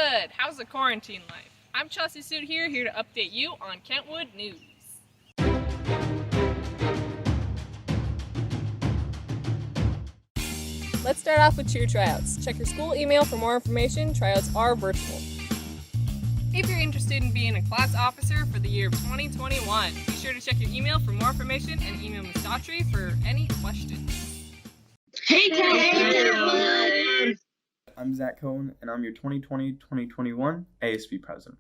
good? How's the quarantine life? I'm Chelsea Suit here to update you on Kentwood News. Let's start off with cheer tryouts. Check your school email for more information. Tryouts are virtual. If you're interested in being a class officer for the year of 2021, be sure to check your email for more information and email Ms. Daughtry for any questions. Hey, Kentwood! I'm Zach Cohen, and I'm your 2020-2021 ASB President.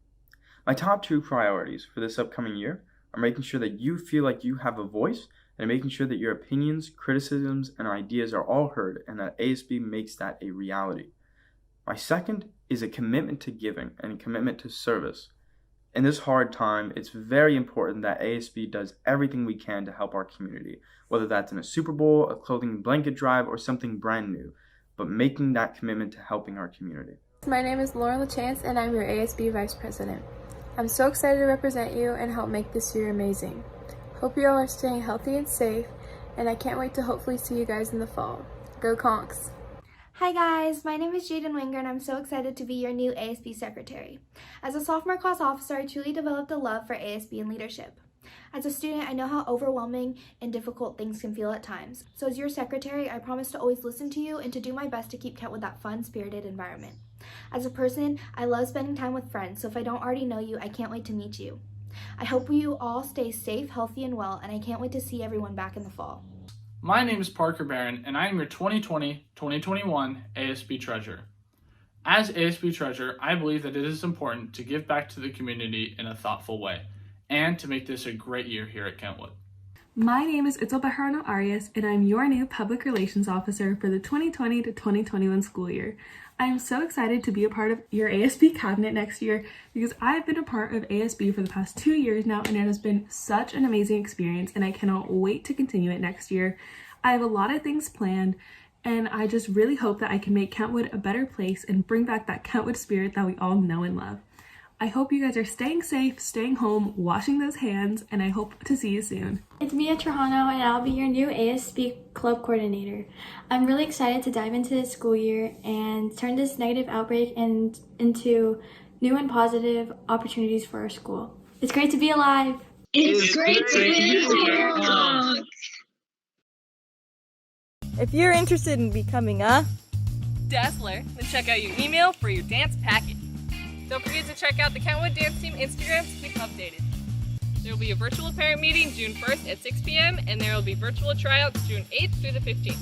My top 2 priorities for this upcoming year are making sure that you feel like you have a voice and making sure that your opinions, criticisms, and ideas are all heard and that ASB makes that a reality. My second is a commitment to giving and a commitment to service. In this hard time, it's very important that ASB does everything we can to help our community, whether that's in a Super Bowl, a clothing and blanket drive, or something brand new, but making that commitment to helping our community. My name is Laura LaChance and I'm your ASB Vice President. I'm so excited to represent you and help make this year amazing. Hope you all are staying healthy and safe, and I can't wait to hopefully see you guys in the fall. Go Conks! Hi guys, my name is Jaden Winger and I'm so excited to be your new ASB Secretary. As a sophomore class officer, I truly developed a love for ASB and leadership. As a student, I know how overwhelming and difficult things can feel at times. So as your secretary, I promise to always listen to you and to do my best to keep Kentwood that fun, spirited environment. As a person, I love spending time with friends, so if I don't already know you, I can't wait to meet you. I hope you all stay safe, healthy, and well, and I can't wait to see everyone back in the fall. My name is Parker Barron, and I am your 2020-2021 ASB Treasurer. As ASB Treasurer, I believe that it is important to give back to the community in a thoughtful way, and to make this a great year here at Kentwood. My name is Itzel Bejarano Arias, and I'm your new Public Relations Officer for the 2020 to 2021 school year. I am so excited to be a part of your ASB cabinet next year because I've been a part of ASB for the past 2 years now, and it has been such an amazing experience, and I cannot wait to continue it next year. I have a lot of things planned, and I just really hope that I can make Kentwood a better place and bring back that Kentwood spirit that we all know and love. I hope you guys are staying safe, staying home, washing those hands, and I hope to see you soon. It's Mia Trujano, and I'll be your new ASB Club Coordinator. I'm really excited to dive into this school year and turn this negative outbreak into new and positive opportunities for our school. It's great to be alive! It's great to be here! If you're interested in becoming a Dazzler, then check out your email for your dance packet. Don't forget to check out the Kentwood Dance Team Instagram to keep updated. There will be a virtual parent meeting June 1st at 6 p.m. and there will be virtual tryouts June 8th through the 15th.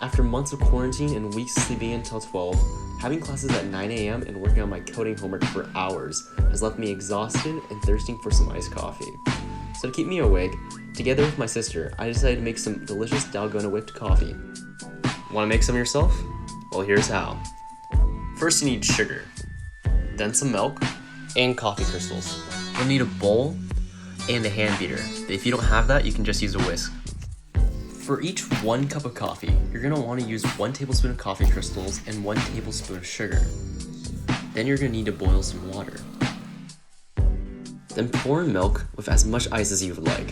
After months of quarantine and weeks sleeping until 12, having classes at 9 a.m. and working on my coding homework for hours has left me exhausted and thirsting for some iced coffee. So to keep me awake, together with my sister, I decided to make some delicious Dalgona whipped coffee. Want to make some yourself? Well, here's how. First you need sugar, then some milk, and coffee crystals. You'll need a bowl and a hand beater. If you don't have that, you can just use a whisk. For each 1 cup of coffee, you're going to want to use 1 tablespoon of coffee crystals and 1 tablespoon of sugar. Then you're going to need to boil some water. Then pour in milk with as much ice as you would like.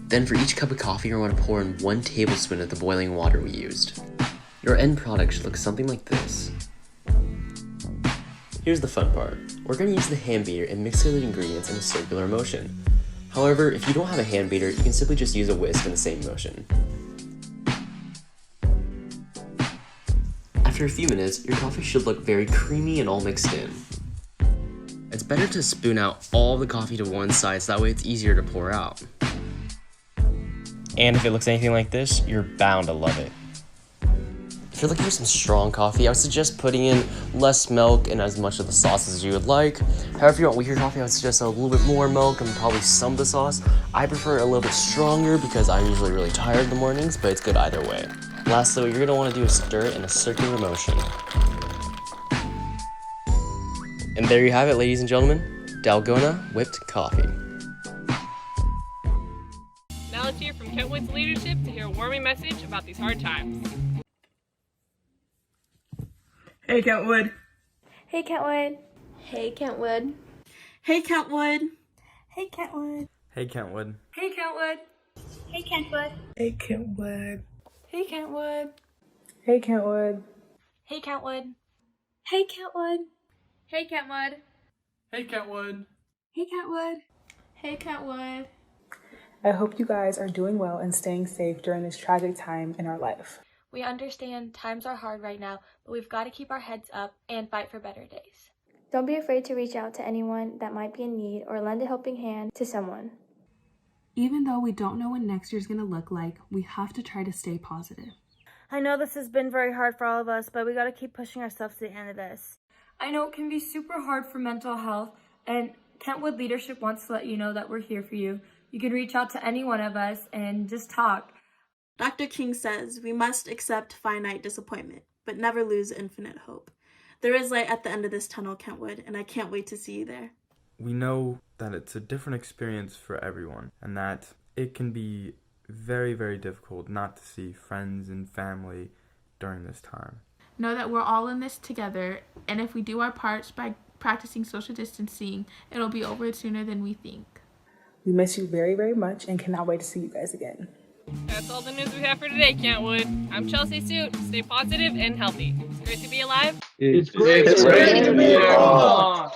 Then for each cup of coffee, you're going to pour in 1 tablespoon of the boiling water we used. Your end product should look something like this. Here's the fun part. We're going to use the hand beater and mix the ingredients in a circular motion. However, if you don't have a hand beater, you can simply just use a whisk in the same motion. After after a few minutes, your coffee should look very creamy and all mixed in. It's better to spoon out all the coffee to one side so that way it's easier to pour out. And if it looks anything like this, you're bound to love it. If you're looking for some strong coffee, I would suggest putting in less milk and as much of the sauce as you would like. However, if you want weaker coffee, I would suggest a little bit more milk and probably some of the sauce. I prefer a little bit stronger because I'm usually really tired in the mornings, but it's good either way. Lastly, what you're going to want to do is stir it in a circular motion. And there you have it, ladies and gentlemen, Dalgona whipped coffee. Now let's hear from Kentwood's leadership to hear a warming message about these hard times. Hey Kentwood. Hey Kentwood. Hey, Kentwood. Hey Kentwood. Hey Kentwood. Hey, Kentwood. Hey Kentwood. Hey Kentwood. Hey Kentwood. Hey Kentwood. Hey, Kentwood. Hey Kentwood. Hey Kentwood. Hey Kentwood. Hey, Kentwood. Hey Kentwood. Hey, Kentwood. I hope you guys are doing well and staying safe during this tragic time in our life. We understand times are hard right now, but we've got to keep our heads up and fight for better days. Don't be afraid to reach out to anyone that might be in need or lend a helping hand to someone. Even though we don't know what next year's gonna look like, we have to try to stay positive. I know this has been very hard for all of us, but we got to keep pushing ourselves to the end of this. I know it can be super hard for mental health, and Kentwood leadership wants to let you know that we're here for you. You can reach out to any one of us and just talk. Dr. King says we must accept finite disappointment, but never lose infinite hope. There is light at the end of this tunnel, Kentwood, and I can't wait to see you there. We know that it's a different experience for everyone, and that it can be very, very difficult not to see friends and family during this time. Know that we're all in this together, and if we do our parts by practicing social distancing, it'll be over sooner than we think. We miss you very, very much and cannot wait to see you guys again. That's all the news we have for today, Kentwood. I'm Chelsea Suit. Stay positive and healthy. It's great to be alive. It's great to be alive.